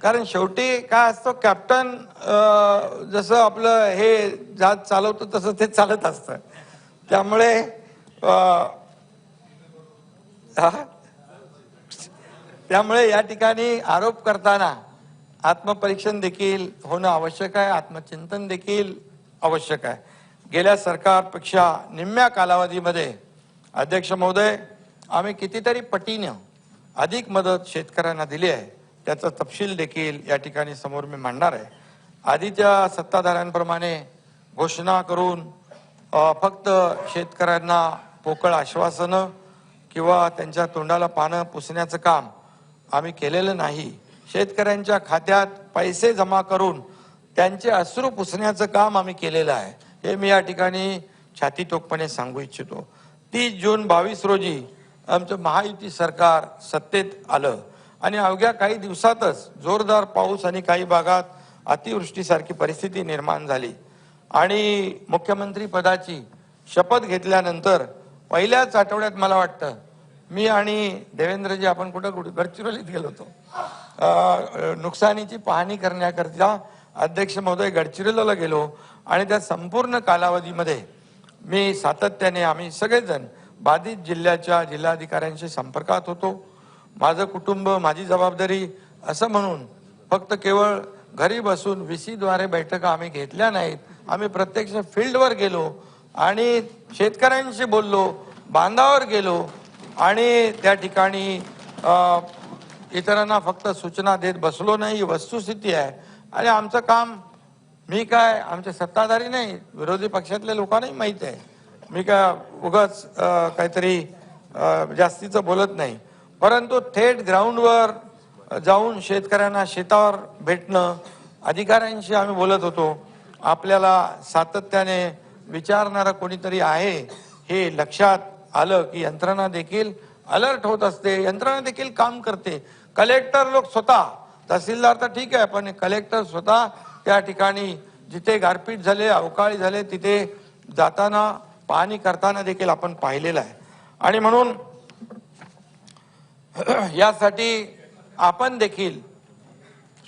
कारण शेवटी काय असतं, कॅप्टन जसं आपलं हे जहाज चालवतं तसं ते चालत असतं. त्यामुळे त्यामुळे या ठिकाणी आरोप करताना आत्मपरीक्षण देखील होणं आवश्यक आहे, आत्मचिंतन देखील आवश्यक आहे. गेल्या सरकारपेक्षा निम्म्या कालावधीमध्ये अध्यक्ष महोदय आम्ही कितीतरी पटीनं अधिक मदत शेतकऱ्यांना दिली आहे. त्याचा तपशील देखील या ठिकाणी समोर मी मांडणार आहे. आधीच्या सत्ताधाऱ्यांप्रमाणे घोषणा करून फक्त शेतकऱ्यांना पोकळ आश्वासनं किंवा त्यांच्या तोंडाला पानं पुसण्याचं काम आम्ही केलेलं नाही. शेतकऱ्यांच्या खात्यात पैसे जमा करून त्यांचे अश्रू पुसण्याचं काम आम्ही केलेलं आहे. हे मी या ठिकाणी छातीटोकपणे सांगू इच्छितो. 30 जून 22 रोजी आमचं महायुती सरकार सत्तेत आलं आणि अवघ्या काही दिवसातच जोरदार पाऊस आणि काही भागात अतिवृष्टीसारखी परिस्थिती निर्माण झाली आणि मुख्यमंत्री पदाची शपथ घेतल्यानंतर पहिल्याच आठवड्यात मला वाटतं मी आणि देवेंद्रजी आपण कुठं गडचिरोलीत गेलो होतो. नुकसानीची पाहणी करण्याकरिता अध्यक्ष महोदय गडचिरोलीला गेलो आणि त्या संपूर्ण कालावधीमध्ये मी सातत्याने आम्ही सगळेजण बाधित जिल्ह्याच्या जिल्हाधिकाऱ्यांशी संपर्कात होतो. माझं कुटुंब माझी जबाबदारी असं म्हणून फक्त केवळ घरी बसून VC द्वारे बैठका आम्ही घेतल्या नाहीत. आम्ही प्रत्यक्ष फील्डवर गेलो आणि शेतकऱ्यांशी बोललो, बांधावर गेलो आणि त्या ठिकाणी इतरांना फक्त सूचना देत बसलो नाही. वस्तुस्थिती आहे आणि आमचं काम, मी काय आमचे सत्ताधारी नाही, विरोधी पक्षातल्या लोकांनाही माहीत आहे, मी काय उगाच काहीतरी जास्तीचं बोलत नाही. परंतु थेट ग्राउंडवर जाऊन शेतकऱ्यांना शेतावर भेटणं, अधिकाऱ्यांशी आम्ही बोलत होतो. आपल्याला सातत्याने विचारणारं कोणीतरी आहे हे लक्षात आलं की यंत्रणा देखील अलर्ट होत असते, यंत्रणा देखील काम करते. कलेक्टर लोक स्वतः, तहसीलदार तर ठीक आहे, पण कलेक्टर स्वतः त्या ठिकाणी जिथे गारपीट झाले, अवकाळी झाले तिथे जाताना पाहणी करताना देखील आपण पाहिलेलं आहे. आणि म्हणून यासाठी आपण देखील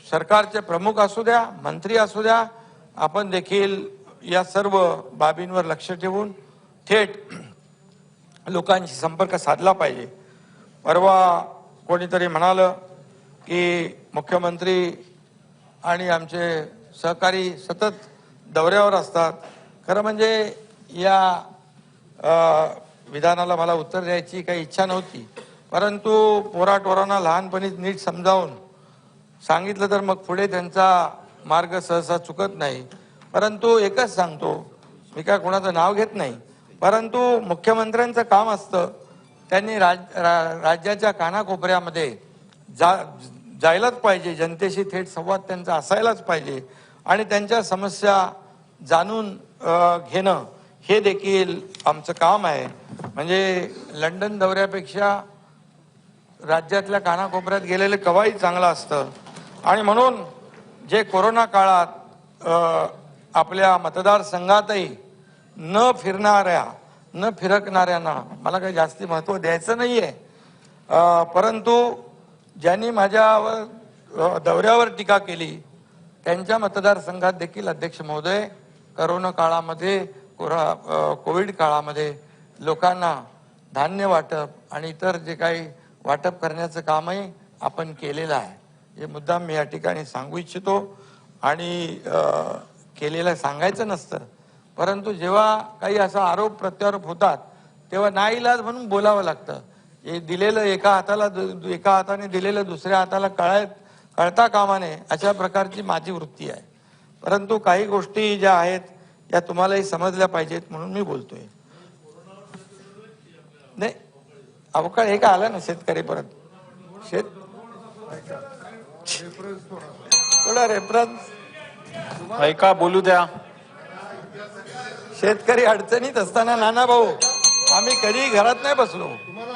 सरकारचे प्रमुख असू द्या, मंत्री असू द्या, आपण देखील या सर्व बाबींवर लक्ष ठेवून थेट लोकांशी संपर्क साधला पाहिजे. परवा कोणीतरी म्हणालं की मुख्यमंत्री आणि आमचे सहकारी सतत दौऱ्यावर असतात. खरं म्हणजे या विधानाला मला उत्तर द्यायची काही इच्छा नव्हती, परंतु पोराटोरांना लहानपणीच नीट समजावून सांगितलं तर मग पुढे त्यांचा मार्ग सहसा चुकत नाही. परंतु एकच सांगतो, मी काय कोणाचं नाव घेत नाही, परंतु मुख्यमंत्र्यांचं काम असतं त्यांनी राज्याच्या कानाकोपऱ्यामध्ये जायलाच पाहिजे, जनतेशी थेट संवाद त्यांचा असायलाच पाहिजे आणि त्यांच्या समस्या जाणून घेणं हे देखील आमचं काम आहे. म्हणजे लंडन दौऱ्यापेक्षा राज्यातल्या कानाकोपऱ्यात गेलेलं केव्हाही चांगलं असतं. आणि म्हणून जे कोरोना काळात आपल्या मतदारसंघातही न फिरकणाऱ्यांना मला काही जास्ती महत्त्व द्यायचं नाही आहे, परंतु ज्यांनी माझ्यावर दौऱ्यावर टीका केली त्यांच्या मतदारसंघात देखील अध्यक्ष महोदय कोरोना काळामध्ये कोविड काळामध्ये लोकांना धान्य वाटप आणि इतर जे काही वाटप करण्याचं कामही आपण केलेलं आहे. हे मुद्दाम मी या ठिकाणी सांगू इच्छितो. आणि केलेलं सांगायचं नसतं, परंतु जेव्हा काही असा आरोप प्रत्यारोप होतात तेव्हा नाईलाज म्हणून बोलावं लागतं. हे दिलेलं एका हाताने दिलेलं दुसऱ्या हाताला कळता कामा नये, अशा प्रकारची माझी वृत्ती आहे. परंतु काही गोष्टी ज्या आहेत या तुम्हालाही समजल्या पाहिजेत म्हणून मी बोलतोय. नाही, अवकाळ हे काय आलं ना शेतकरी परत थोडा रेफरन्स ऐका बोलू द्या. शेतकरी अडचणीत असताना नाना भाऊ आम्ही कधी घरात नाही बसलो.